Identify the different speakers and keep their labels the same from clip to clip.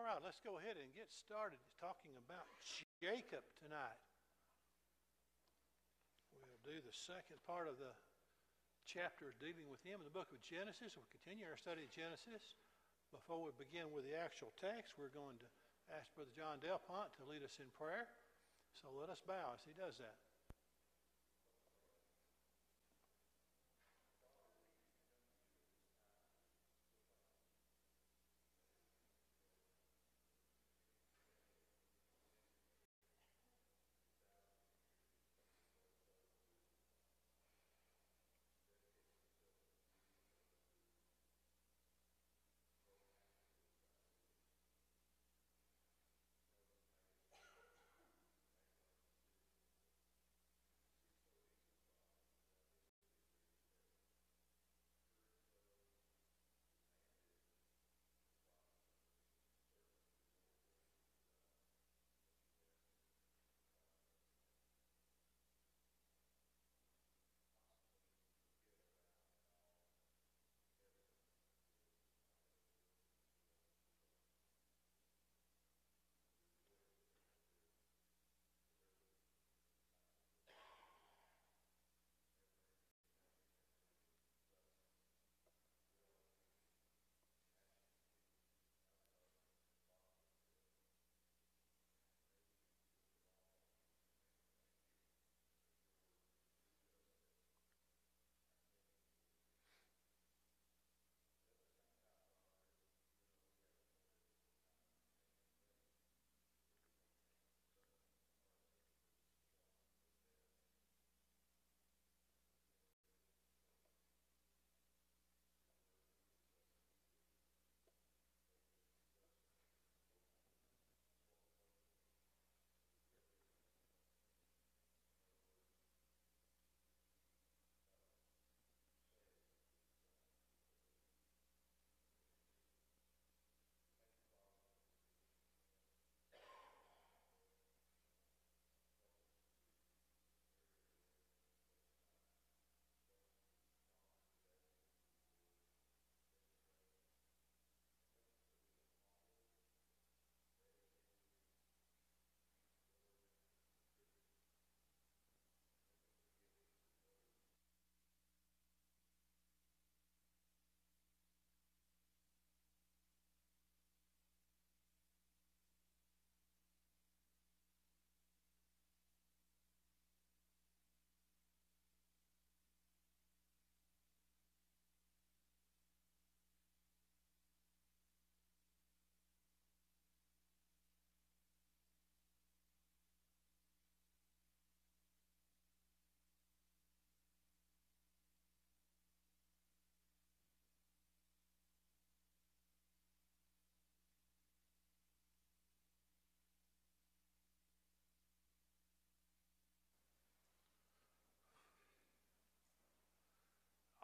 Speaker 1: right, let's go ahead and get started talking about Jacob tonight. We'll do the second part of the chapter dealing with him in the book of Genesis. We'll continue our study of Genesis. Before we begin with the actual text, we're going to ask Brother John Delpont to lead us in prayer. So let us bow as he does that.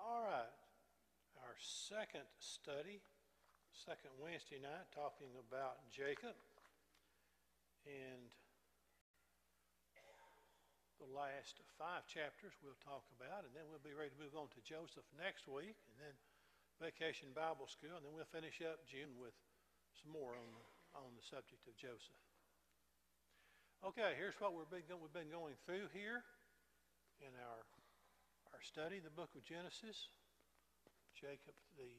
Speaker 1: All right, our second study, second Wednesday night, talking about Jacob and the last 5 chapters we'll talk about, and then we'll be ready to move on to Joseph next week, and then Vacation Bible School, and then we'll finish up June with some more on the subject of Joseph. Okay, here's what we've been going through here in our study, the book of Genesis. Jacob, the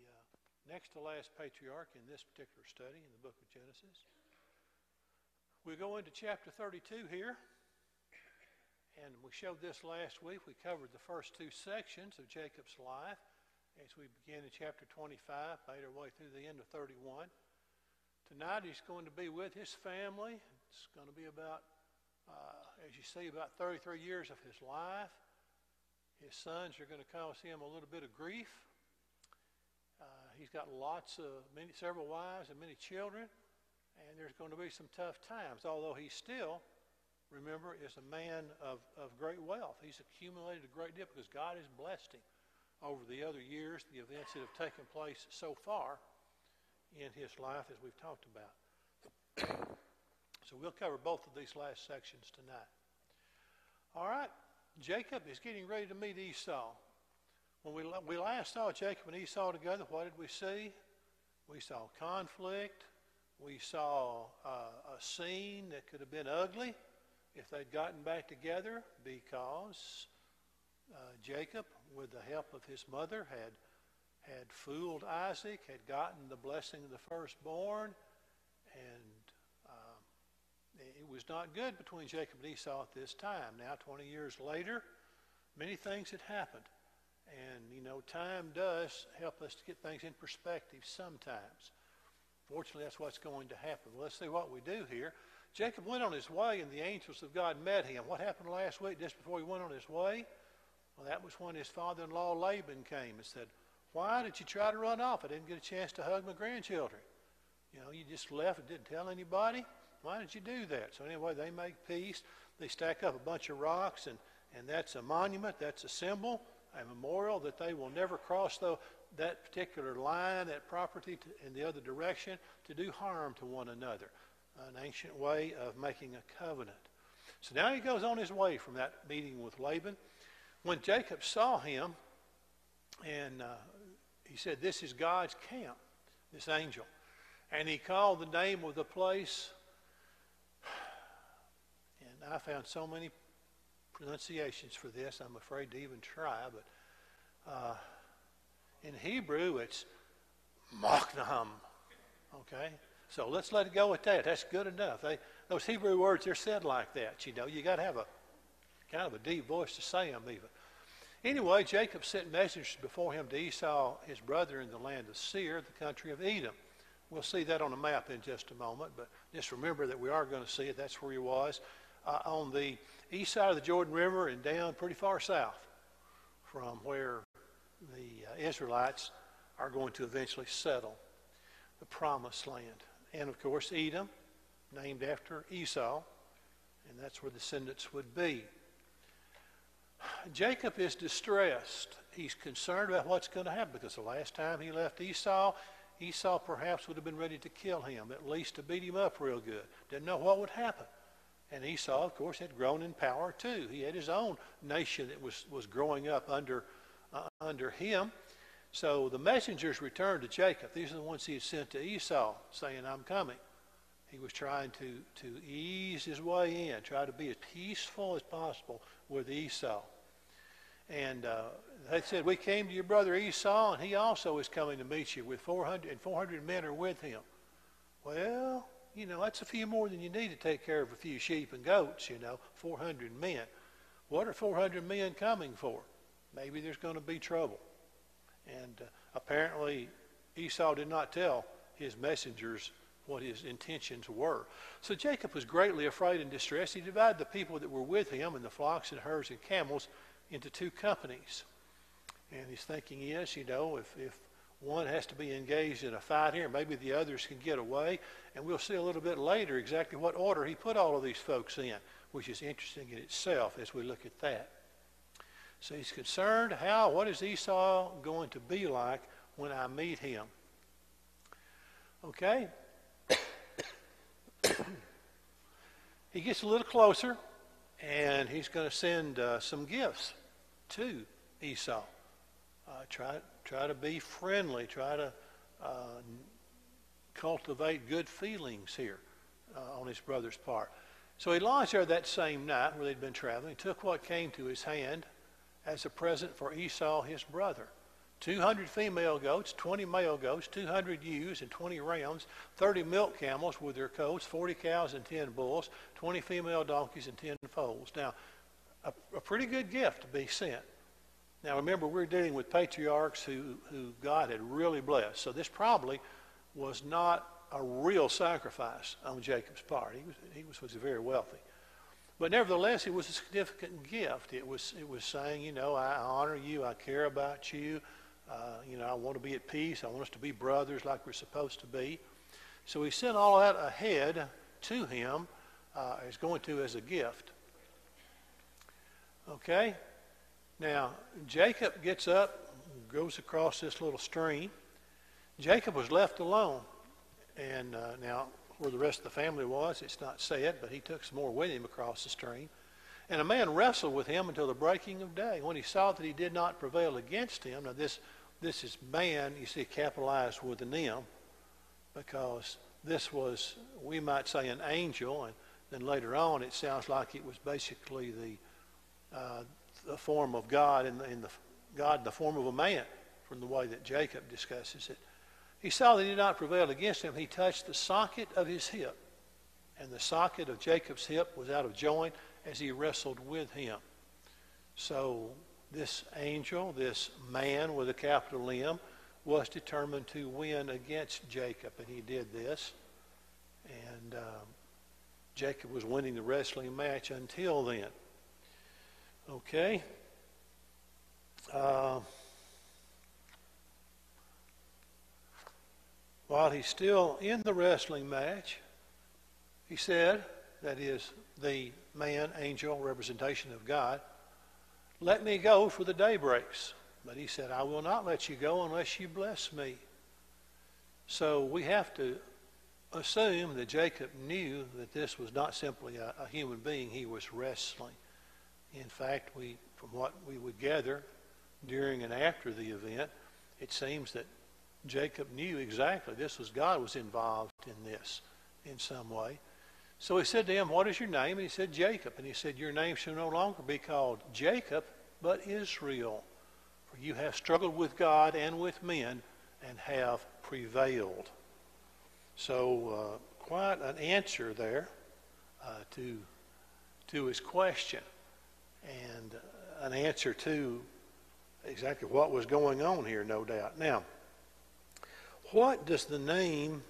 Speaker 1: next to last patriarch in this particular study in the book of Genesis. We go into chapter 32 here, and we showed this last week. We covered the first 2 sections of Jacob's life as we begin in chapter 25, made our way through the end of 31. Tonight he's going to be with his family. It's going to be about, as you see, about 33 years of his life. His sons are going to cause him a little bit of grief. He's got several wives and many children, and there's going to be some tough times, although he still, remember, is a man of great wealth. He's accumulated a great deal because God has blessed him over the other years, the events that have taken place so far in his life as we've talked about. So we'll cover both of these last sections tonight. All right. Jacob is getting ready to meet Esau. When we last saw Jacob and Esau together, what did we see? We saw conflict. We saw a scene that could have been ugly if they'd gotten back together, because Jacob, with the help of his mother, had fooled Isaac, had gotten the blessing of the firstborn, and it was not good between Jacob and Esau at this time. Now, 20 years later, many things had happened. And, time does help us to get things in perspective sometimes. Fortunately, that's what's going to happen. Well, let's see what we do here. Jacob went on his way, and the angels of God met him. What happened last week, just before he went on his way? Well, that was when his father-in-law Laban came and said, "Why did you try to run off? I didn't get a chance to hug my grandchildren. You just left and didn't tell anybody. Why did you do that?" So anyway, they make peace. They stack up a bunch of rocks, and that's a monument, that's a symbol, a memorial that they will never cross that particular line, that property in the other direction, to do harm to one another. An ancient way of making a covenant. So now he goes on his way from that meeting with Laban. When Jacob saw him, and he said, "This is God's camp," this angel. And he called the name of the place, and I found so many pronunciations for this, I'm afraid to even try, but in Hebrew it's Machnaam. Okay? So let's let it go at that. That's good enough. Those Hebrew words, they're said like that. You got to have a kind of a deep voice to say them even. Anyway, Jacob sent messengers before him to Esau, his brother, in the land of Seir, the country of Edom. We'll see that on a map in just a moment, but just remember that we are going to see it. That's where he was. On the east side of the Jordan River and down pretty far south from where the Israelites are going to eventually settle, the promised land. And of course, Edom, named after Esau, and that's where the descendants would be. Jacob is distressed. He's concerned about what's going to happen, because the last time he left Esau perhaps would have been ready to kill him, at least to beat him up real good. Didn't know what would happen. And Esau, of course, had grown in power too. He had his own nation that was growing up under him. So the messengers returned to Jacob. These are the ones he had sent to Esau, saying, "I'm coming." He was trying to ease his way in, try to be as peaceful as possible with Esau. And they said, "We came to your brother Esau, and he also is coming to meet you with 400, and 400 men are with him." Well, that's a few more than you need to take care of a few sheep and goats, 400 men. What are 400 men coming for? Maybe there's going to be trouble. And apparently Esau did not tell his messengers what his intentions were. So Jacob was greatly afraid and distressed. He divided the people that were with him and the flocks and herds and camels into two companies. And his thinking is, if one has to be engaged in a fight here, maybe the others can get away. And we'll see a little bit later exactly what order he put all of these folks in, which is interesting in itself as we look at that. So he's concerned, what is Esau going to be like when I meet him? Okay. He gets a little closer, and he's going to send some gifts to Esau. Try to be friendly. Try to cultivate good feelings here on his brother's part. So he lodged there that same night where they'd been traveling. He took what came to his hand as a present for Esau, his brother. 200 female goats, 20 male goats, 200 ewes and 20 rams, 30 milk camels with their coats, 40 cows and 10 bulls, 20 female donkeys and 10 foals. Now, a pretty good gift to be sent. Now, remember, we're dealing with patriarchs who God had really blessed. So this probably was not a real sacrifice on Jacob's part. He was very wealthy. But nevertheless, it was a significant gift. It was saying, I honor you, I care about you, I want to be at peace, I want us to be brothers like we're supposed to be. So he sent all that ahead to him, as a gift. Okay? Now, Jacob gets up, goes across this little stream. Jacob was left alone. And now, where the rest of the family was, it's not said, but he took some more with him across the stream. And a man wrestled with him until the breaking of day. When he saw that he did not prevail against him, now this is man, you see, capitalized with an M, because this was, we might say, an angel, and then later on it sounds like it was basically the form of God God in the form of a man, from the way that Jacob discusses it. He saw that he did not prevail against him. He touched the socket of his hip, and the socket of Jacob's hip was out of joint as he wrestled with him. So this angel, this man with a capital M, was determined to win against Jacob, and he did this. And Jacob was winning the wrestling match until then. Okay. While he's still in the wrestling match, he said, that is the man, angel, representation of God, "Let me go, for the day breaks." But he said, "I will not let you go unless you bless me." So we have to assume that Jacob knew that this was not simply a human being he was wrestling. In fact, from what we would gather during and after the event, it seems that Jacob knew exactly God was involved in this in some way. So he said to him, "What is your name?" And he said, "Jacob." And he said, "Your name shall no longer be called Jacob, but Israel. For you have struggled with God and with men and have prevailed." So quite an answer there to his question, and an answer to exactly what was going on here, no doubt. Now, what does the name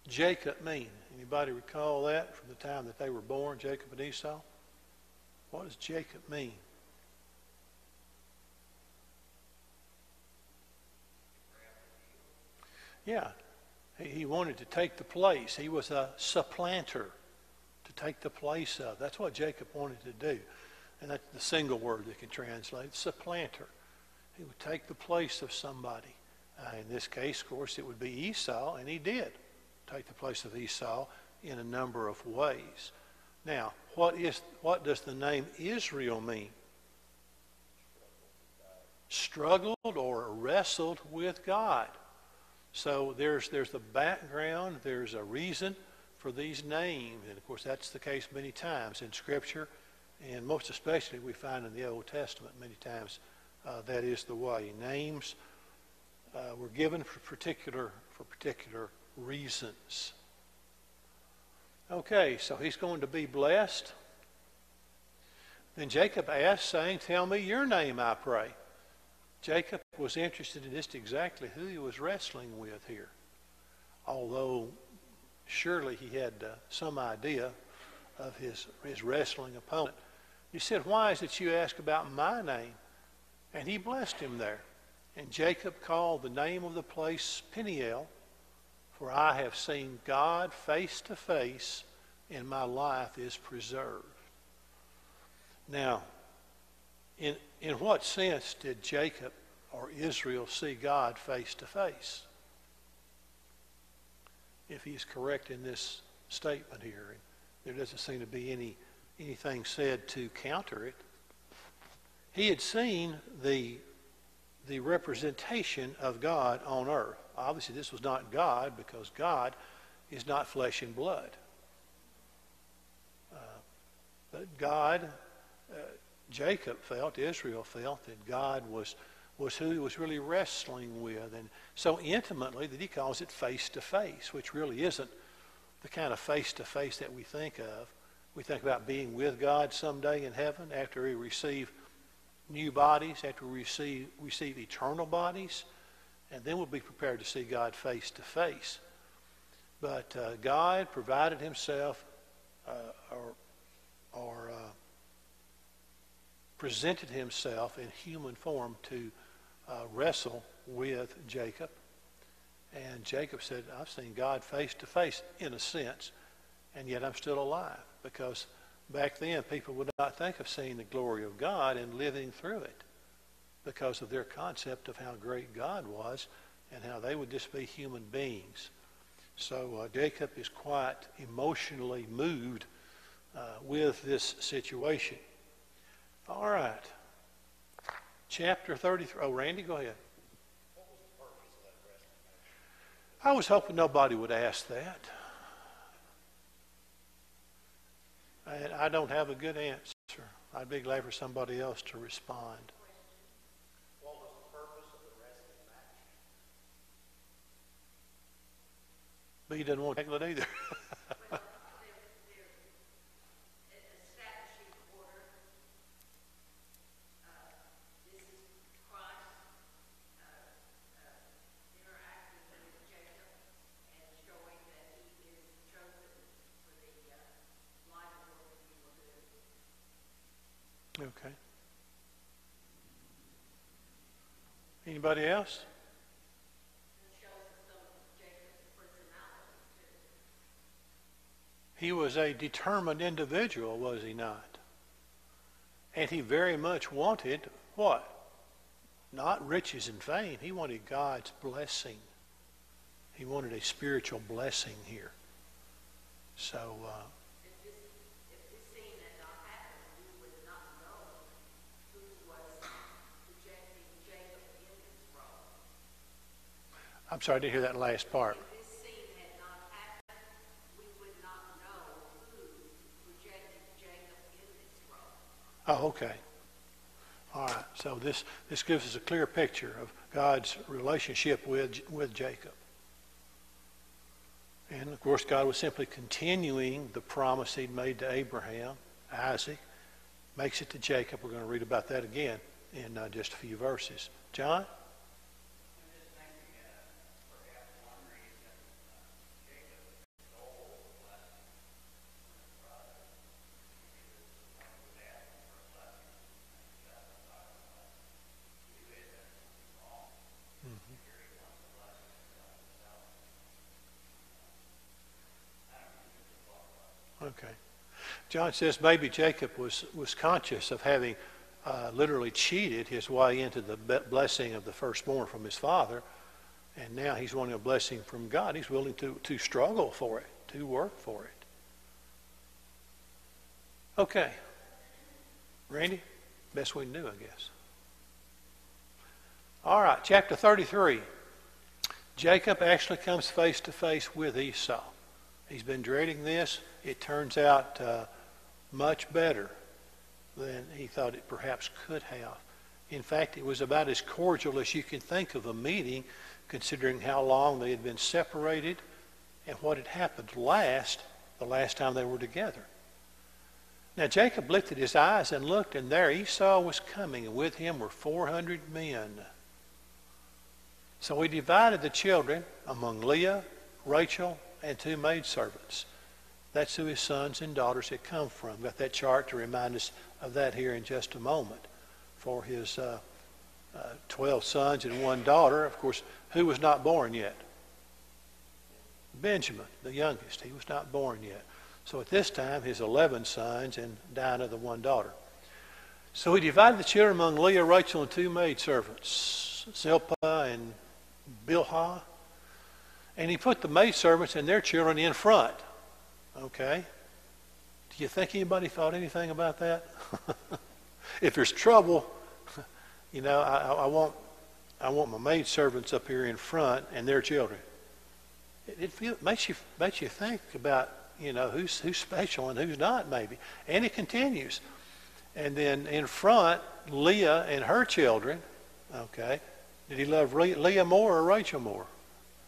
Speaker 1: Jacob mean? Anybody recall that from the time that they were born, Jacob and Esau? What does Jacob mean? Yeah, he wanted to take the place. He was a supplanter, to take the place of. That's what Jacob wanted to do. And that's the single word that can translate, supplanter. He would take the place of somebody. In this case, of course, it would be Esau, and he did take the place of Esau in a number of ways. Now, what does the name Israel mean? Struggled or wrestled with God. So there's the background, there's a reason for these names. And of course, that's the case many times in Scripture, and most especially we find in the Old Testament many times that is the way. Names were given for particular reasons. Okay, so he's going to be blessed. Then Jacob asked, saying, "Tell me your name, I pray." Jacob was interested in just exactly who he was wrestling with here, although surely he had some idea of his wrestling opponent. He said, "Why is it you ask about my name?" And he blessed him there. And Jacob called the name of the place Peniel, for I have seen God face to face, and my life is preserved. Now, in what sense did Jacob or Israel see God face to face? If he's correct in this statement here, there doesn't seem to be anything said to counter it. He had seen the representation of God on earth. Obviously, this was not God, because God is not flesh and blood. But God, Jacob felt, Israel felt, that God was who he was really wrestling with, and so intimately that he calls it face-to-face, which really isn't the kind of face-to-face that we think of. We think about being with God someday in heaven after we receive new bodies, after we receive eternal bodies, and then we'll be prepared to see God face-to-face. But God provided himself or presented himself in human form to wrestle with Jacob. And Jacob said, "I've seen God face to face in a sense, and yet I'm still alive." Because back then people would not think of seeing the glory of God and living through it, because of their concept of how great God was and how they would just be human beings. So Jacob is quite emotionally moved with this situation. All right. Chapter 33. Oh, Randy, go ahead.
Speaker 2: What was the purpose of that wrestling
Speaker 1: I was hoping nobody would ask that. And I don't have a good answer. I'd be glad for somebody else to respond.
Speaker 2: What was the purpose of the rescue match?
Speaker 1: But he doesn't want to tackle it either. Okay. Anybody else? He was a determined individual, was he not? And he very much wanted what? Not riches and fame. He wanted God's blessing. He wanted a spiritual blessing here. So, I'm sorry, I didn't hear that last part.
Speaker 3: If this scene had not happened, we would not know who rejected Jacob in this role.
Speaker 1: Oh, okay. All right. So this gives us a clear picture of God's relationship with Jacob. And of course, God was simply continuing the promise he'd made to Abraham, Isaac, makes it to Jacob. We're going to read about that again in just a few verses. John? Okay. John says maybe Jacob was conscious of having literally cheated his way into the blessing of the firstborn from his father, and now he's wanting a blessing from God. He's willing to struggle for it, to work for it. Okay. Randy, best we can do, I guess. All right, chapter 33. Jacob actually comes face to face with Esau. He's been dreading this. It turns out much better than he thought it perhaps could have. In fact, it was about as cordial as you can think of a meeting, considering how long they had been separated and what had happened the last time they were together. Now Jacob lifted his eyes and looked, and there Esau was coming, and with him were 400 men. So he divided the children among Leah, Rachel, and 2 maidservants. That's who his sons and daughters had come from. Got that chart to remind us of that here in just a moment. For his 12 sons and 1 daughter, of course, who was not born yet? Benjamin, the youngest. He was not born yet. So at this time, his 11 sons and Dinah, the 1 daughter. So he divided the children among Leah, Rachel, and 2 maidservants, Zilpah and Bilhah. And he put the maidservants and their children in front. Okay? Do you think anybody thought anything about that? If there's trouble, I want my maidservants up here in front and their children. It makes you think about who's special and who's not, maybe. And it continues. And then in front, Leah and her children. Okay, did he love Leah more or Rachel more?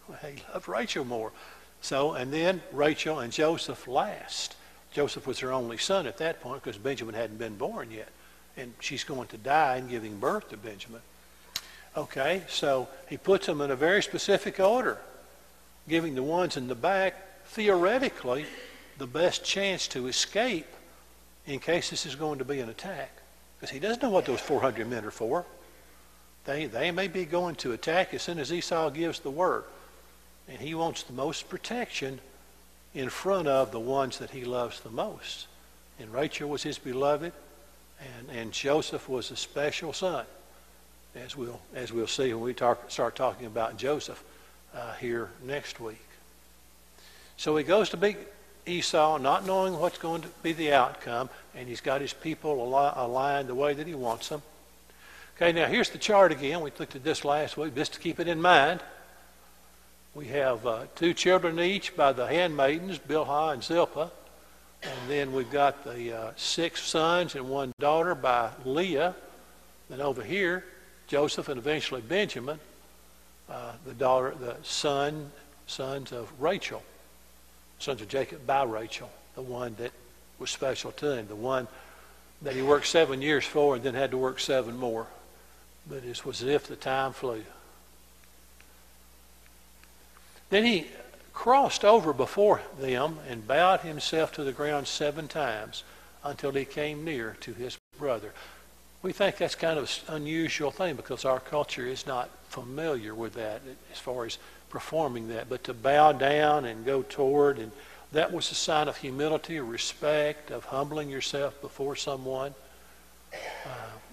Speaker 1: Well, he loved Rachel more. So, and then Rachel and Joseph last. Joseph was her only son at that point because Benjamin hadn't been born yet. And she's going to die in giving birth to Benjamin. Okay, so he puts them in a very specific order, giving the ones in the back, theoretically, the best chance to escape in case this is going to be an attack. Because he doesn't know what those 400 men are for. They may be going to attack as soon as Esau gives the word. And he wants the most protection in front of the ones that he loves the most. And Rachel was his beloved, and Joseph was a special son, as we'll see when we start talking about Joseph here next week. So he goes to meet Esau, not knowing what's going to be the outcome, and he's got his people aligned the way that he wants them. Okay, now here's the chart again. We looked at this last week, just to keep it in mind. We have 2 children each by the handmaidens, Bilhah and Zilpah. And then we've got the 6 sons and 1 daughter by Leah. Then over here, Joseph and eventually Benjamin, the sons of Rachel, sons of Jacob by Rachel, the one that was special to him, the one that he worked 7 years for and then had to work 7 more. But it was as if the time flew. Then he crossed over before them and bowed himself to the ground 7 times until he came near to his brother. We think that's kind of an unusual thing because our culture is not familiar with that as far as performing that. But to bow down and go toward, and that was a sign of humility, of respect, of humbling yourself before someone.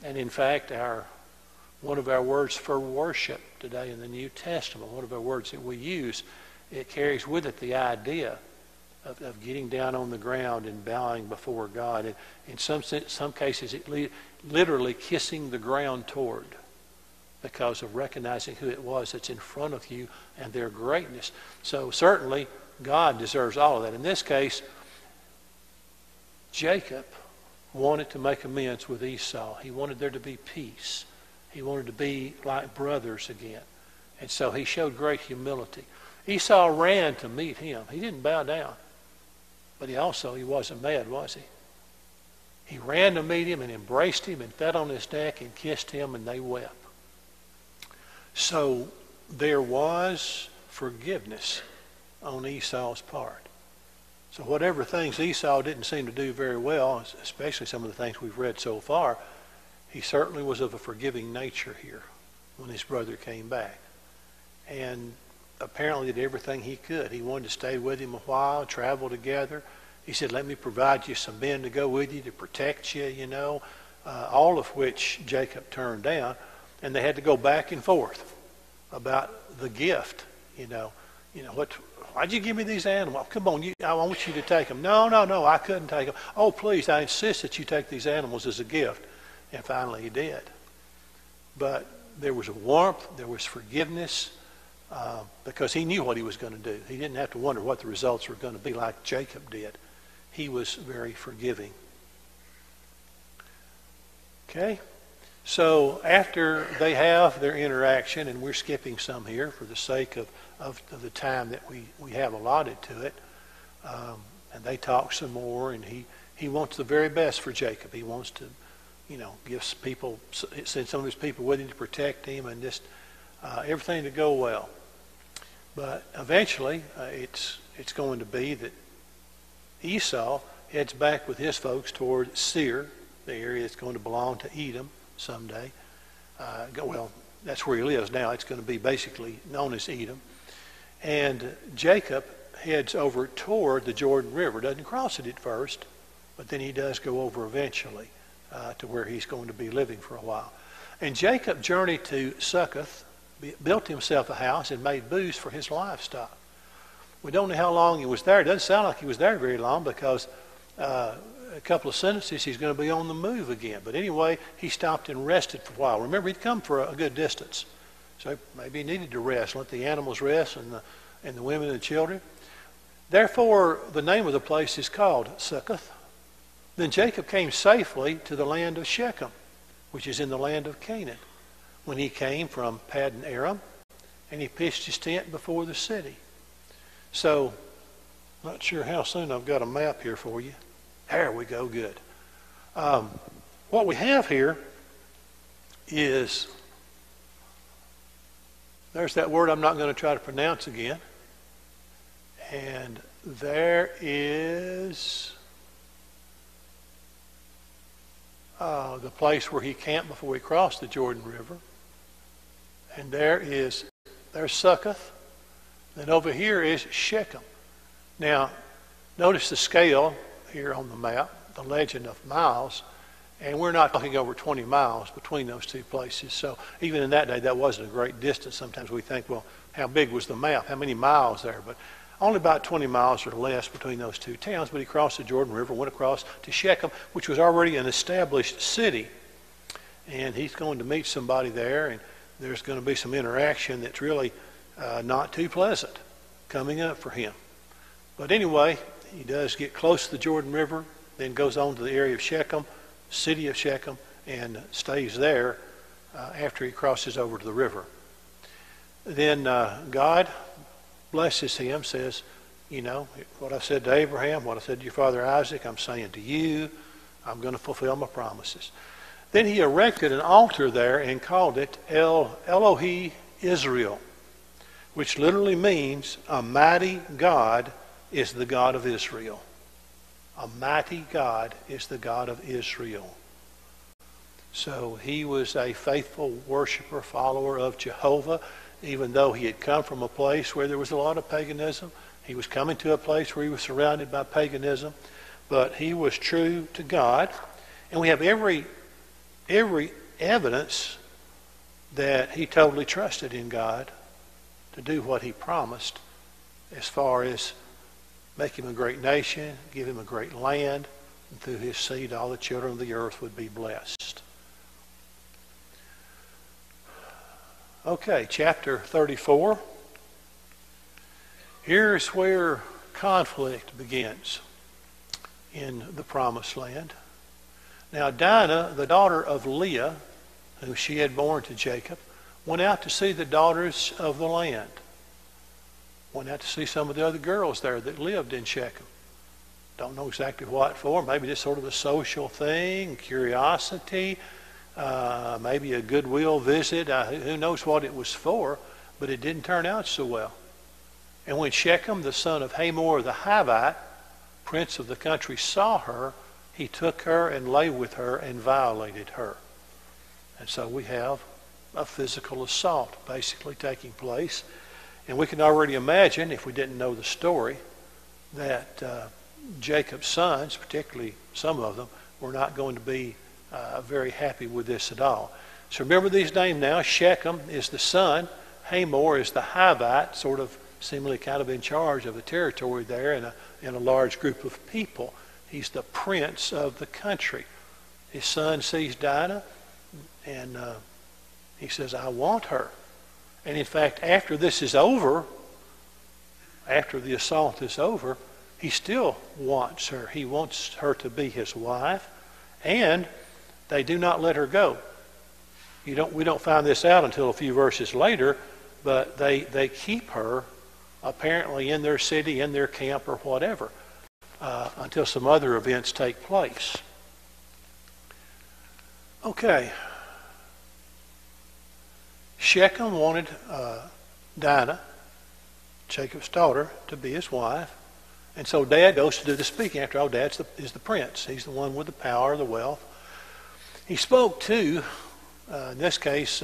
Speaker 1: And in fact, one of our words for worship today in the New Testament, one of our words that we use, it carries with it the idea of getting down on the ground and bowing before God. And in some cases, it literally kissing the ground toward, because of recognizing who it was that's in front of you and their greatness. So certainly, God deserves all of that. In this case, Jacob wanted to make amends with Esau. He wanted there to be peace. He wanted to be like brothers again. And so he showed great humility. Esau ran to meet him. He didn't bow down. But he wasn't mad, was he? He ran to meet him and embraced him and fell on his neck and kissed him, and they wept. So there was forgiveness on Esau's part. So whatever things Esau didn't seem to do very well, especially some of the things we've read so far, he certainly was of a forgiving nature here when his brother came back. And apparently did everything he could. He wanted to stay with him a while, travel together. He said, let me provide you some men to go with you to protect you, all of which Jacob turned down. And they had to go back and forth about the gift, why'd you give me these animals? Come on, I want you to take them. No, I couldn't take them. Oh, please, I insist that you take these animals as a gift. And finally he did. But there was warmth, there was forgiveness, because he knew what he was going to do. He didn't have to wonder what the results were going to be like Jacob did. He was very forgiving. Okay? So after they have their interaction, and we're skipping some here for the sake of the time that we have allotted to it, and they talk some more, and he wants the very best for Jacob. He wants to, send some of his people with him to protect him and just everything to go well. But eventually, it's going to be that Esau heads back with his folks toward Seir, the area that's going to belong to Edom someday. That's where he lives now. It's going to be basically known as Edom. And Jacob heads over toward the Jordan River. Doesn't cross it at first, but then he does go over eventually to where he's going to be living for a while. And Jacob journeyed to Succoth, built himself a house, and made booths for his livestock. We don't know how long he was there. It doesn't sound like he was there very long, because a couple of sentences he's going to be on the move again. But anyway, he stopped and rested for a while. Remember, he'd come for a good distance, so maybe he needed to rest, let the animals rest, and the women and the children. Therefore, the name of the place is called Succoth. Then Jacob came safely to the land of Shechem, which is in the land of Canaan, when he came from Paddan Aram, and he pitched his tent before the city. So, not sure how soon I've got a map here for you. There we go, good. What we have here is, there's that word I'm not going to try to pronounce again. And there is the place where he camped before he crossed the Jordan River. And there's Succoth. And over here is Shechem. Now, notice the scale here on the map, the legend of miles, and we're not talking over 20 miles between those two places. So even in that day, that wasn't a great distance. Sometimes we think, well, how big was the map? How many miles there? But only about 20 miles or less between those two towns. But he crossed the Jordan River, went across to Shechem, which was already an established city. And he's going to meet somebody there, and there's going to be some interaction that's really not too pleasant coming up for him. But anyway, he does get close to the Jordan River, then goes on to the area of Shechem, city of Shechem, and stays there after he crosses over to the river. Then God blesses him, says, you know, what I said to Abraham, what I said to your father Isaac, I'm saying to you, I'm going to fulfill my promises. Then he erected an altar there and called it Elohi Israel, which literally means a mighty God is the God of Israel. A mighty God is the God of Israel. So he was a faithful worshiper, follower of Jehovah, even though he had come from a place where there was a lot of paganism. He was coming to a place where he was surrounded by paganism, but he was true to God. And we have every evidence that he totally trusted in God to do what he promised, as far as make him a great nation, give him a great land, and through his seed all the children of the earth would be blessed. Okay, chapter 34. Here's where conflict begins in the promised land. Now Dinah, the daughter of Leah, who she had borne to Jacob, went out to see the daughters of the land. Went out to see some of the other girls there that lived in Shechem. Don't know exactly what for. Maybe just sort of a social thing, curiosity, maybe a goodwill visit. Who knows what it was for, but it didn't turn out so well. And when Shechem, the son of Hamor the Hivite, prince of the country, saw her, he took her and lay with her and violated her. And so we have a physical assault basically taking place. And we can already imagine, if we didn't know the story, that Jacob's sons, particularly some of them, were not going to be very happy with this at all. So remember these names now. Shechem is the son. Hamor is the Hivite, sort of seemingly kind of in charge of the territory there in a large group of people. He's the prince of the country. His son sees Dinah, and he says, I want her. And in fact, after this is over, after the assault is over, he still wants her. He wants her to be his wife, and they do not let her go. We don't find this out until a few verses later, but they keep her apparently in their city, in their camp, or whatever, until some other events take place. Okay. Shechem wanted Dinah, Jacob's daughter, to be his wife. And so Dad goes to do the speaking. After all, Dad is the prince. He's the one with the power, the wealth. He spoke to, in this case,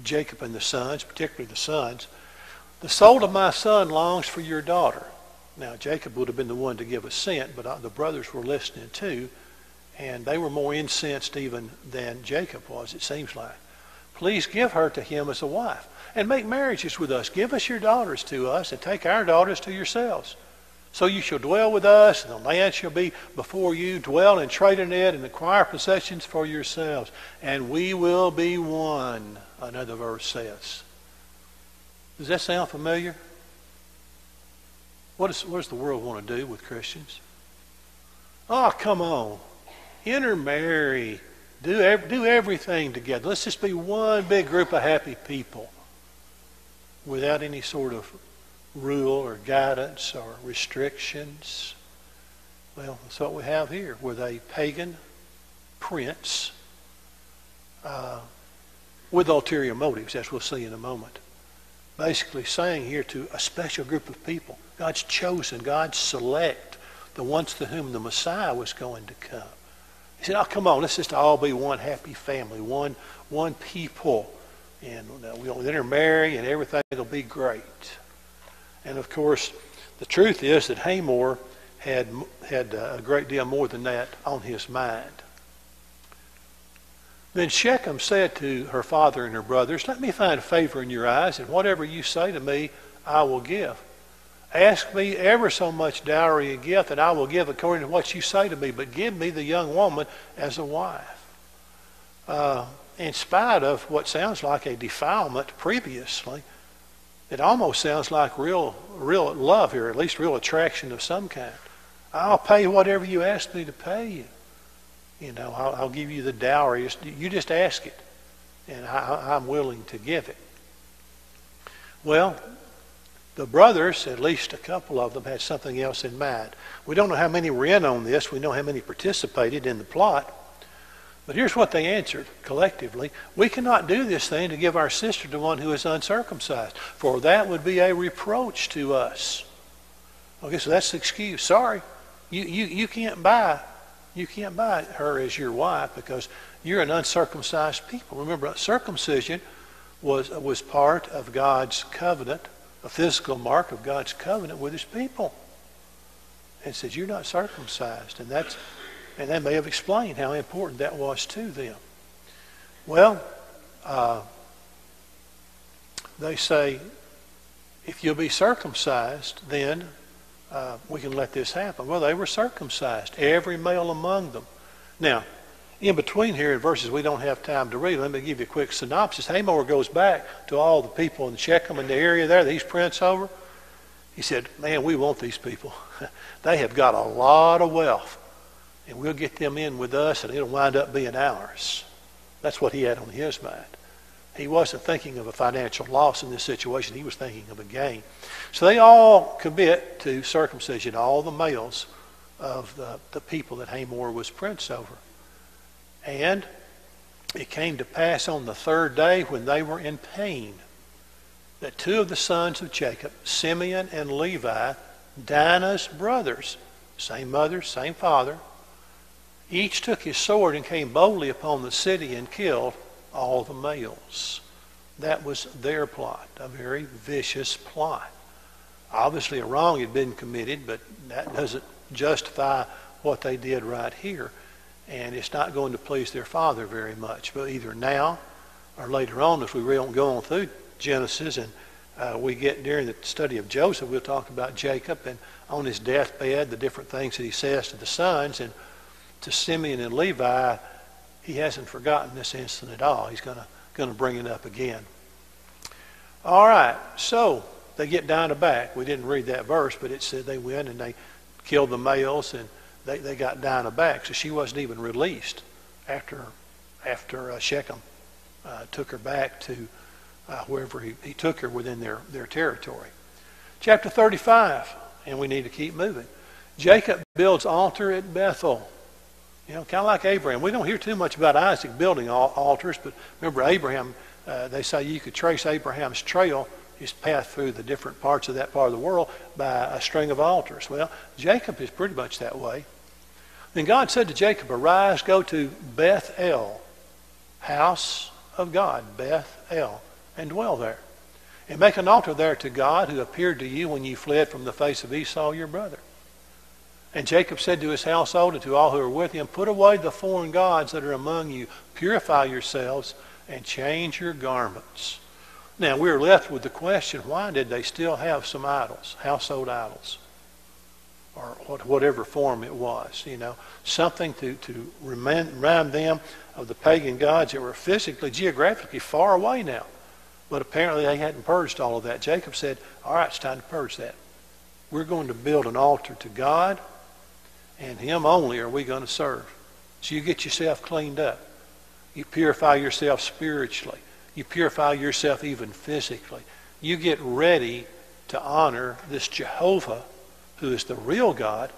Speaker 1: Jacob and the sons, particularly the sons. The soul of my son longs for your daughter. Now, Jacob would have been the one to give assent, but the brothers were listening too, and they were more incensed even than Jacob was, it seems like. Please give her to him as a wife, and make marriages with us. Give us your daughters to us, and take our daughters to yourselves. So you shall dwell with us, and the land shall be before you. Dwell and trade in it, and acquire possessions for yourselves. And we will be one, another verse says. Does that sound familiar? What does the world want to do with Christians? Oh, come on. Intermarry. Do everything together. Let's just be one big group of happy people without any sort of rule or guidance or restrictions. Well, that's what we have here with a pagan prince with ulterior motives, as we'll see in a moment. Basically saying here to a special group of people, God's chosen, God's select, the ones to whom the Messiah was going to come. He said, oh, come on, let's just all be one happy family, one people, and we'll intermarry and everything will be great. And of course, the truth is that Hamor had a great deal more than that on his mind. Then Shechem said to her father and her brothers, let me find favor in your eyes, and whatever you say to me, I will give. Ask me ever so much dowry and gift, and I will give according to what you say to me, but give me the young woman as a wife. In spite of what sounds like a defilement previously, It almost sounds like real love here, at least real attraction of some kind. I'll pay whatever you ask me to pay you. You know, I'll give you the dowry. You just ask it, and I'm willing to give it. Well, the brothers, at least a couple of them, had something else in mind. We don't know how many were in on this. We know how many participated in the plot. But here's what they answered collectively. We cannot do this thing to give our sister to one who is uncircumcised, for that would be a reproach to us. Okay, so that's the excuse. Sorry, you can't buy her as your wife because you're an uncircumcised people. Remember, circumcision was part of God's covenant, a physical mark of God's covenant with his people. And says, you're not circumcised. And that may have explained how important that was to them. Well, they say, if you'll be circumcised, then we can let this happen. Well, they were circumcised, every male among them. Now, in between here in verses we don't have time to read, let me give you a quick synopsis. Hamor goes back to all the people in Shechem in the area there that he's prince over. He said, man, we want these people. They have got a lot of wealth, and we'll get them in with us, and it'll wind up being ours. That's what he had on his mind. He wasn't thinking of a financial loss in this situation. He was thinking of a gain. So they all commit to circumcision, all the males of the people that Hamor was prince over. And it came to pass on the third day when they were in pain that two of the sons of Jacob, Simeon and Levi, Dinah's brothers, same mother, same father, each took his sword and came boldly upon the city and killed all the males. That was their plot, a very vicious plot. Obviously a wrong had been committed, but that doesn't justify what they did right here. And it's not going to please their father very much. But either now or later on, as we go on through Genesis and we get during the study of Joseph, we'll talk about Jacob and on his deathbed, the different things that he says to the sons. And to Simeon and Levi, he hasn't forgotten this incident at all. He's going to bring it up again. All right, so they get Dinah back. We didn't read that verse, but it said they went and they killed the males and they got Dinah back. So she wasn't even released after Shechem took her back to wherever he took her within their territory. Chapter 35, and we need to keep moving. Jacob builds altar at Bethel. You know, kind of like Abraham. We don't hear too much about Isaac building altars, but remember Abraham, they say you could trace Abraham's trail, his path through the different parts of that part of the world by a string of altars. Well, Jacob is pretty much that way. Then God said to Jacob, arise, go to Bethel, house of God, Bethel, and dwell there. And make an altar there to God who appeared to you when you fled from the face of Esau, your brother. And Jacob said to his household and to all who are with him, put away the foreign gods that are among you, purify yourselves, and change your garments. Now, we're left with the question, why did they still have some idols, household idols? Or whatever form it was, you know, something to remind them of the pagan gods that were physically, geographically far away now. But apparently they hadn't purged all of that. Jacob said, all right, it's time to purge that. We're going to build an altar to God, and him only are we going to serve. So you get yourself cleaned up. You purify yourself spiritually. You purify yourself even physically. You get ready to honor this Jehovah, who is the real God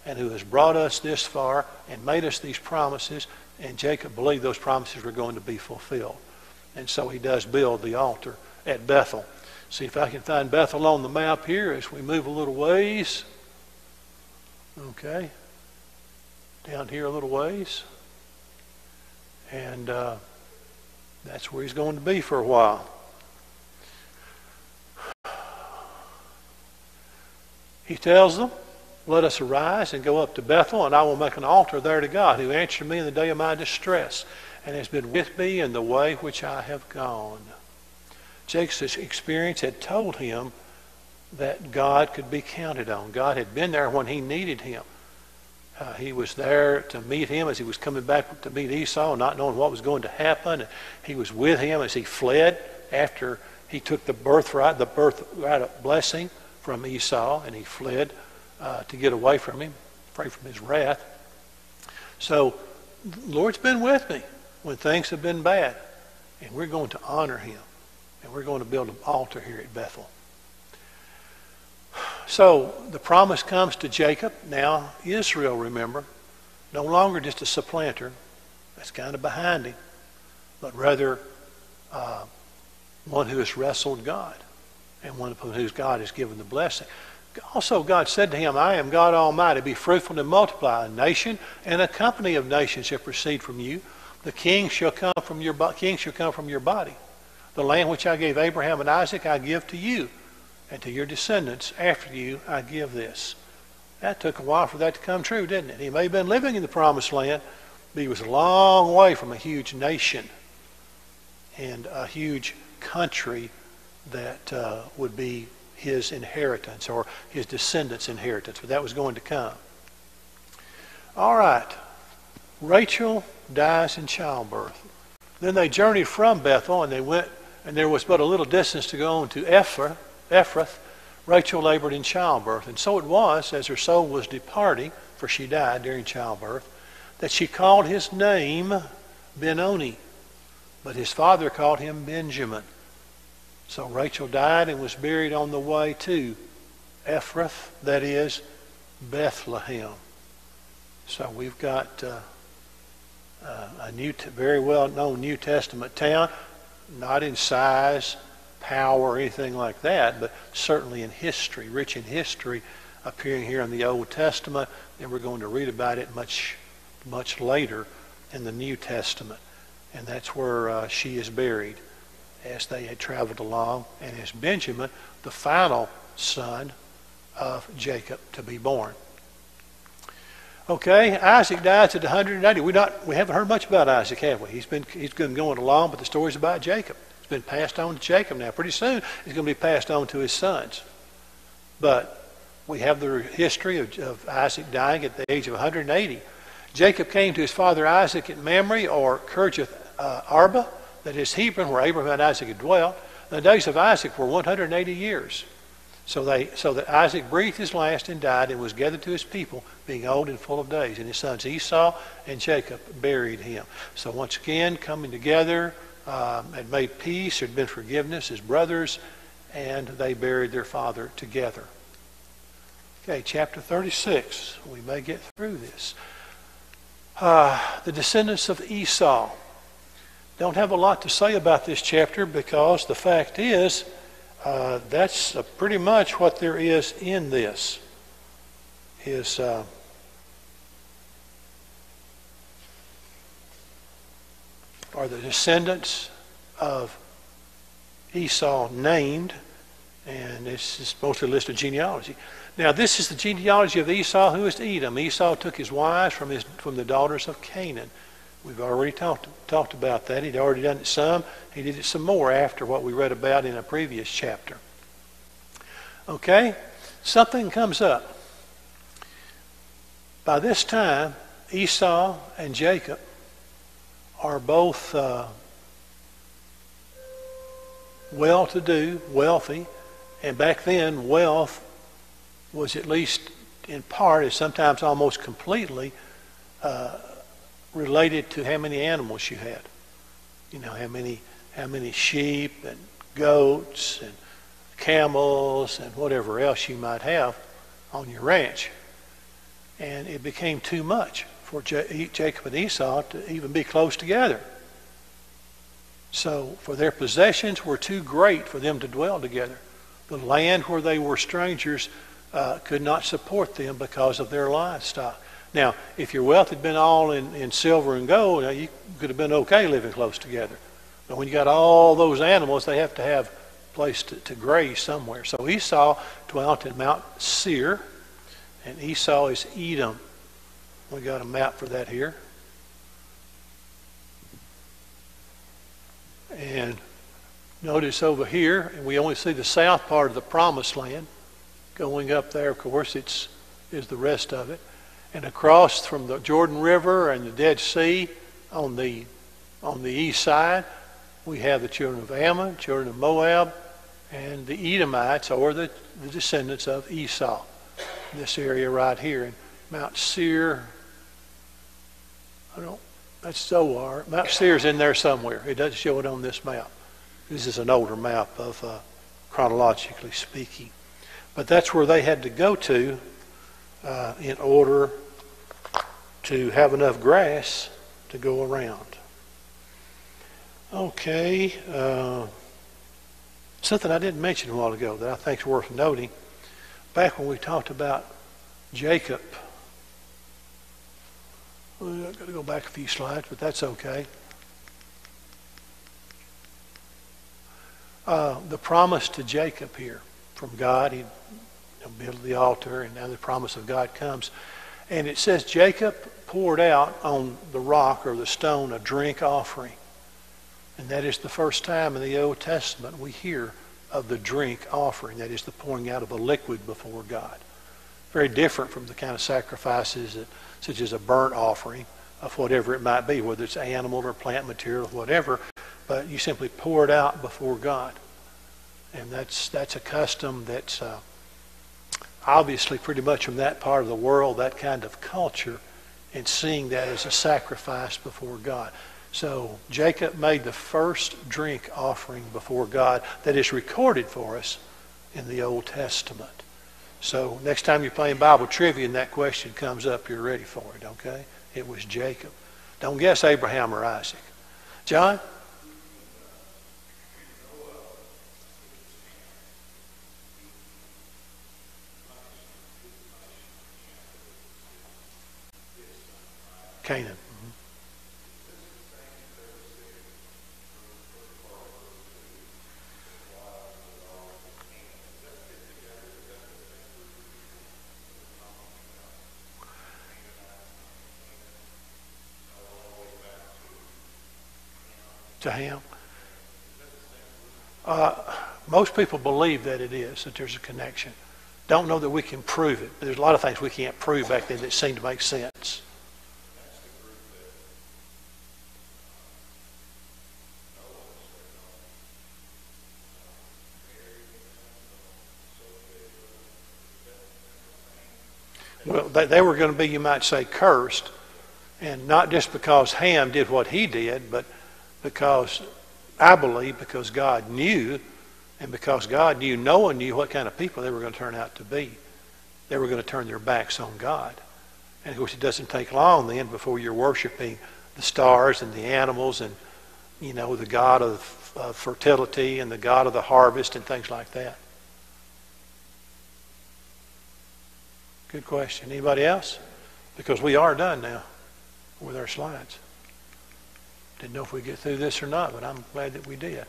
Speaker 1: and who has brought us this far and made us these promises. And Jacob believed those promises were going to be fulfilled. And so he does build the altar at Bethel. See if I can find Bethel on the map here as we move a little ways. Okay. Down here a little ways. And that's where he's going to be for a while. He tells them, let us arise and go up to Bethel, and I will make an altar there to God, who answered me in the day of my distress, and has been with me in the way which I have gone. Jacob's experience had told him that God could be counted on. God had been there when he needed him. He was there to meet him as he was coming back to meet Esau, not knowing what was going to happen. He was with him as he fled after he took the birthright of blessing from Esau, and he fled to get away from him, afraid from his wrath. So the Lord's been with me when things have been bad, and we're going to honor him, and we're going to build an altar here at Bethel. So the promise comes to Jacob. Now Israel, remember, no longer just a supplanter that's kind of behind him, but rather one who has wrestled God, and one upon whose God has given the blessing. Also, God said to him, I am God Almighty. Be fruitful and multiply. A nation and a company of nations shall proceed from you. The king shall come from your body. The land which I gave Abraham and Isaac I give to you, and to your descendants after you I give this. That took a while for that to come true, didn't it? He may have been living in the promised land, but he was a long way from a huge nation and a huge country that would be his inheritance or his descendants' inheritance. But that was going to come. All right. Rachel dies in childbirth. Then they journeyed from Bethel, and they went, and there was but a little distance to go on to Ephrath. Rachel labored in childbirth. And so it was, as her soul was departing, for she died during childbirth, that she called his name Benoni. But his father called him Benjamin. So Rachel died and was buried on the way to Ephrath, that is, Bethlehem. So we've got a very well-known New Testament town, not in size, power, or anything like that, but certainly in history, rich in history, appearing here in the Old Testament, and we're going to read about it much, much later in the New Testament. And that's where she is buried as they had traveled along, and as Benjamin, the final son of Jacob to be born. Okay, Isaac dies at 180. We haven't heard much about Isaac, have we? He's been going along, but the story's about Jacob. It's been passed on to Jacob now. Pretty soon, it's going to be passed on to his sons. But we have the history of Isaac dying at the age of 180. Jacob came to his father Isaac at Mamre, or Kirjath Arba, that is Hebron, where Abraham and Isaac had dwelt. The days of Isaac were 180 years. So that Isaac breathed his last and died, and was gathered to his people, being old and full of days. And his sons Esau and Jacob buried him. So once again, coming together, had made peace, there had been forgiveness as brothers, and they buried their father together. Okay, chapter 36. We may get through this. The descendants of Esau. Don't have a lot to say about this chapter, because the fact is that's pretty much what there is in this. Are the descendants of Esau named, and this is mostly a list of genealogy. Now this is the genealogy of Esau, who is Edom. Esau took his wives from the daughters of Canaan. We've already talked about that. He'd already done it some. He did it some more after what we read about in a previous chapter. Okay, something comes up. By this time, Esau and Jacob are both well-to-do, wealthy, and back then wealth was, at least in part, is sometimes almost completely related to how many animals you had. You know, how many sheep and goats and camels and whatever else you might have on your ranch. And it became too much for Jacob and Esau to even be close together. So for their possessions were too great for them to dwell together. The land where they were strangers could not support them because of their livestock. Now, if your wealth had been all in silver and gold, you could have been okay living close together. But when you got all those animals, they have to have a place to graze somewhere. So Esau dwelt in Mount Seir, and Esau is Edom. We got a map for that here. And notice over here, and we only see the south part of the Promised Land. Going up there, of course, is the rest of it. And across from the Jordan River and the Dead Sea on the east side we have the children of Ammon, children of Moab, and the Edomites, or the descendants of Esau. This area right here, and Mount Seir, that's Zoar. Mount Seir's in there somewhere. It doesn't show it on this map. This is an older map of chronologically speaking. But that's where they had to go to in order to have enough grass to go around. Okay. Something I didn't mention a while ago that I think is worth noting. Back when we talked about Jacob, I've got to go back a few slides, but that's okay. The promise to Jacob here from God, he built the altar, and now the promise of God comes. And it says Jacob poured out on the rock or the stone a drink offering. And that is the first time in the Old Testament we hear of the drink offering. That is the pouring out of a liquid before God. Very different from the kind of sacrifices such as a burnt offering of whatever it might be, whether it's animal or plant material, whatever. But you simply pour it out before God. And that's a custom that's obviously pretty much from that part of the world, that kind of culture, and seeing that as a sacrifice before God. So Jacob made the first drink offering before God that is recorded for us in the Old Testament. So next time you're playing Bible trivia and that question comes up, you're ready for it, okay? It was Jacob. Don't guess Abraham or Isaac. John? Canaan. To Ham. Most people believe that it is, that there's a connection. Don't know that we can prove it, but there's a lot of things we can't prove back then that seem to make sense. Well, they were going to be, you might say, cursed, and not just because Ham did what he did, but because, I believe, because God knew, and because God knew, Noah knew what kind of people they were going to turn out to be. They were going to turn their backs on God. And of course, it doesn't take long then before you're worshiping the stars and the animals and, the God of fertility and the God of the harvest and things like that. Good question. Anybody else? Because we are done now with our slides. Didn't know if we'd get through this or not, but I'm glad that we did.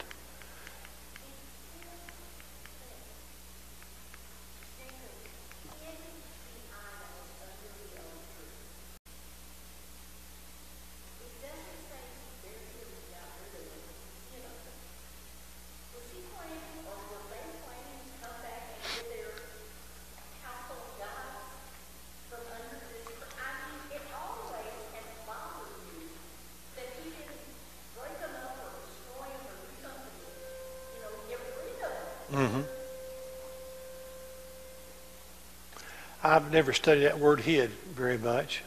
Speaker 1: I've never studied that word hid very much.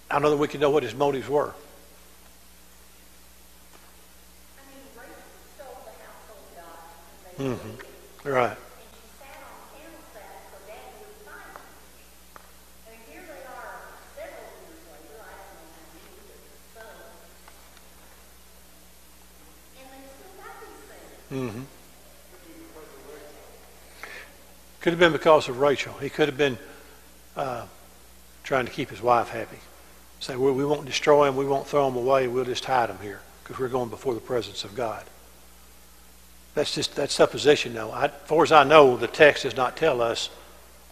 Speaker 1: I know that we can know what his motives were. Mm-hmm. Right. Mm-hmm. Could have been because of Rachel. He could have been trying to keep his wife happy. Say, well, we won't destroy him, we won't throw him away, we'll just hide him here because we're going before the presence of God. That's supposition, though. As far as I know, the text does not tell us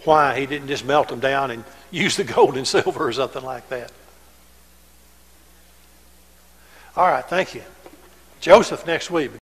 Speaker 1: why he didn't just melt them down and use the gold and silver or something like that. All right, thank you. Joseph next week.